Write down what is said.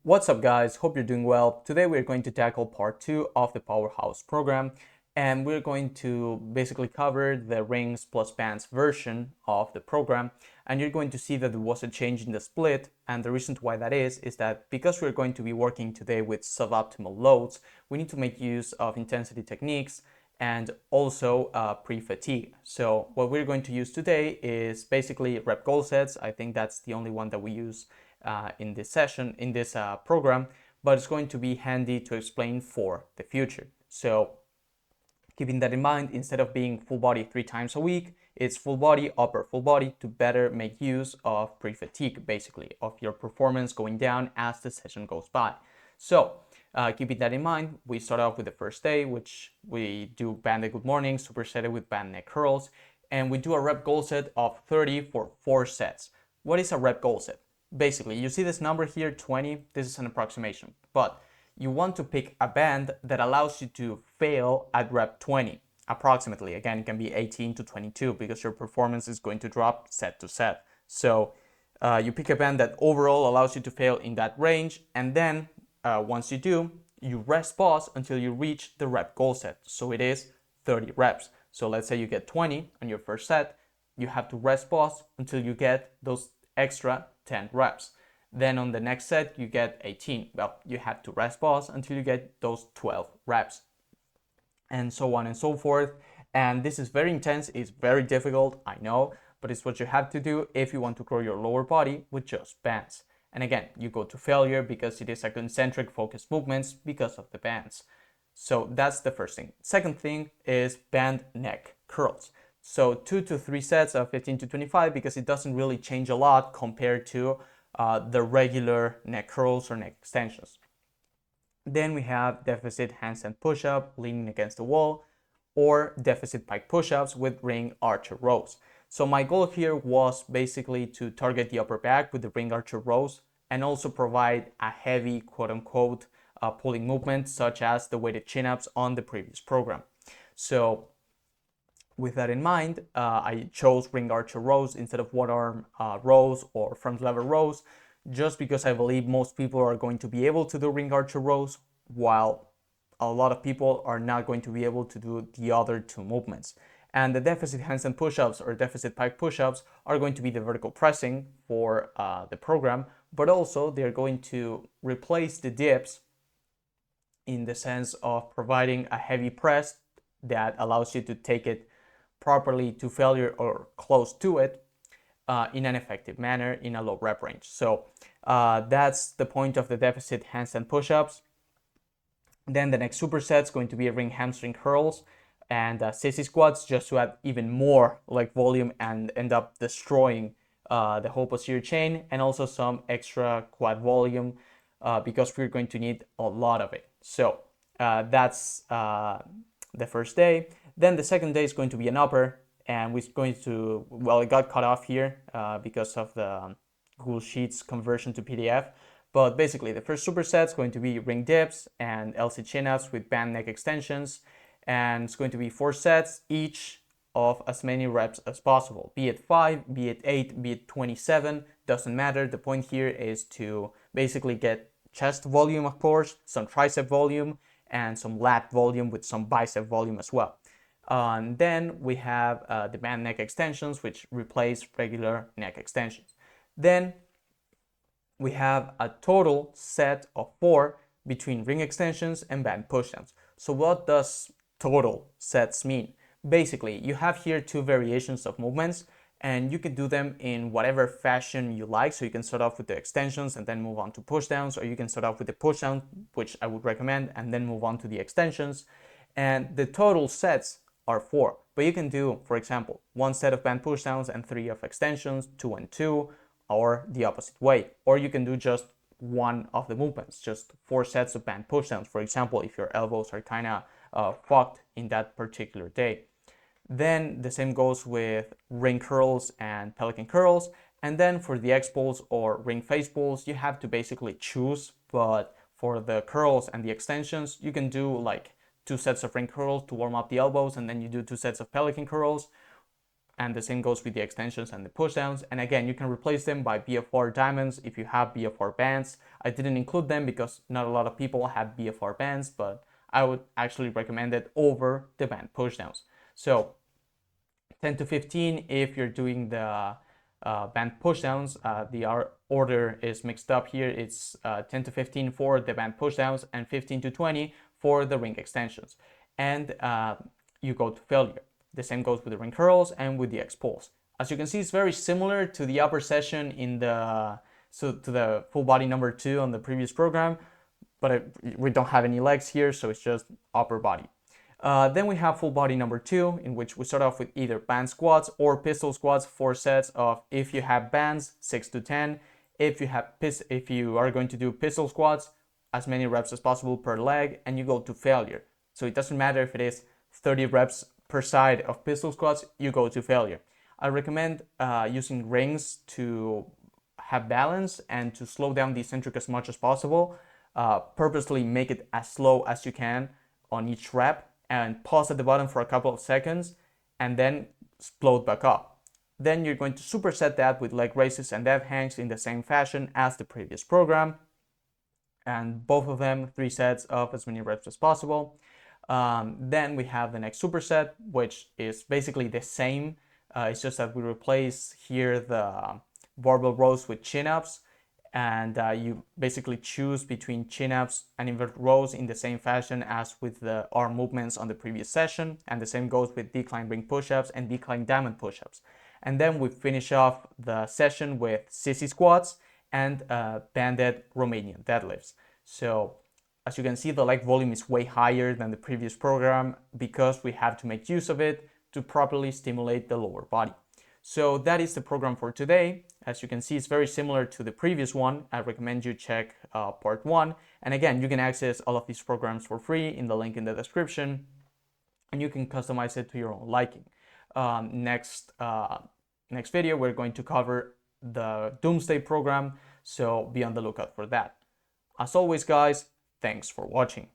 What's up guys, hope you're doing well. Today we're going to tackle part 2 of the Powerhouse program, and we're going to basically cover the rings plus bands version of the program. And you're going to see that there was a change in the split, and the reason why that is that because we're going to be working today with suboptimal loads, we need to make use of intensity techniques and also pre-fatigue. So what we're going to use today is basically rep goal sets. I think that's the only one that we use in this session, in this program, but it's going to be handy to explain for the future. So keeping that in mind, instead of being full body 3 times a week, it's full body, upper full body, to better make use of pre-fatigue, basically, of your performance going down as the session goes by. So keeping that in mind, we start off with the first day, which we do banded good morning, supersetted with band neck curls, and we do a rep goal set of 30 for 4 sets. What is a rep goal set? Basically, you see this number here, 20, this is an approximation, but you want to pick a band that allows you to fail at rep 20 approximately. Again, it can be 18 to 22 because your performance is going to drop set to set. So you pick a band that overall allows you to fail in that range, and then once you do, you rest pause until you reach the rep goal set. So it is 30 reps. So let's say you get 20 on your first set, you have to rest pause until you get those extra 10 reps. Then on the next set, you get 18. Well, you have to rest pause until you get those 12 reps, and so on and so forth. And this is very intense, it's very difficult, I know, but it's what you have to do if you want to grow your lower body with just bands. And again, you go to failure because it is a concentric focused movements because of the bands. So that's the first thing. Second thing is band neck curls. So 2 to 3 sets of 15 to 25 because it doesn't really change a lot compared to the regular neck curls or neck extensions. Then we have deficit handstand push-up, leaning against the wall, or deficit pike push-ups with ring archer rows. So my goal here was basically to target the upper back with the ring archer rows and also provide a heavy quote-unquote pulling movement such as the weighted chin-ups on the previous program. So with that in mind, I chose ring archer rows instead of one arm rows or front lever rows, just because I believe most people are going to be able to do ring archer rows, while a lot of people are not going to be able to do the other two movements. And the deficit handstand push-ups or deficit pike push-ups are going to be the vertical pressing for the program, but also they're going to replace the dips in the sense of providing a heavy press that allows you to take it properly to failure or close to it in an effective manner in a low rep range. So that's the point of the deficit handstand push-ups. Then the next superset is going to be ring hamstring curls and sissy squats, just to add even more like volume and end up destroying the whole posterior chain, and also some extra quad volume because we're going to need a lot of it. So that's the first day. Then the second day is going to be an upper, and we're going to, well, it got cut off here because of the Google Sheets conversion to PDF. But basically, the first superset is going to be ring dips and LC chin-ups with band neck extensions. And it's going to be 4 sets, each of as many reps as possible. Be it 5, be it 8, be it 27, doesn't matter. The point here is to basically get chest volume, of course, some tricep volume, and some lat volume with some bicep volume as well. And then we have the band neck extensions, which replace regular neck extensions. Then we have a total set of 4 between ring extensions and band pushdowns. So what does total sets mean? Basically, you have here 2 variations of movements, and you can do them in whatever fashion you like. So you can start off with the extensions and then move on to pushdowns, or you can start off with the pushdown, which I would recommend, and then move on to the extensions. And the total sets are 4, but you can do, for example, 1 set of band pushdowns and 3 of extensions, 2 and 2, or the opposite way. Or you can do just one of the movements, just 4 sets of band pushdowns, for example, if your elbows are kind of fucked in that particular day. Then the same goes with ring curls and pelican curls. And then for the X pulls or ring face pulls, you have to basically choose. But for the curls and the extensions, you can do like 2 sets of ring curls to warm up the elbows, and then you do 2 sets of pelican curls. and the same goes with the extensions and the pushdowns. And again, you can replace them by BFR diamonds if you have BFR bands. I didn't include them because not a lot of people have BFR bands, but I would actually recommend it over the band pushdowns. So 10 to 15 if you're doing the band pushdowns. The order is mixed up here. It's 10 to 15 for the band pushdowns and 15 to 20 for the ring extensions. And you go to failure. The same goes with the ring curls and with the X pulls. As you can see, it's very similar to the upper session in the to the full body number 2 on the previous program, but we don't have any legs here, so it's just upper body. Then we have full body number 2, in which we start off with either band squats or pistol squats, 4 sets of, if you have bands, 6 to 10. If you are going to do pistol squats, as many reps as possible per leg, and you go to failure. So it doesn't matter if it is 30 reps per side of pistol squats, you go to failure. I recommend using rings to have balance and to slow down the eccentric as much as possible. Purposely make it as slow as you can on each rep and pause at the bottom for a couple of seconds and then explode back up. Then you're going to superset that with leg raises and dead hangs in the same fashion as the previous program. And both of them 3 sets of as many reps as possible. Then we have the next superset, which is basically the same. It's just that we replace here the barbell rows with chin-ups, and you basically choose between chin-ups and invert rows in the same fashion as with the arm movements on the previous session, and the same goes with decline ring push-ups and decline diamond push-ups. And then we finish off the session with sissy squats and banded Romanian deadlifts. So as you can see, the leg volume is way higher than the previous program because we have to make use of it to properly stimulate the lower body. So that is the program for today. As you can see, it's very similar to the previous one. I recommend you check part 1. And again, you can access all of these programs for free in the link in the description, and you can customize it to your own liking. Next video, we're going to cover the Doomsday program, so be on the lookout for that. As always, guys, thanks for watching.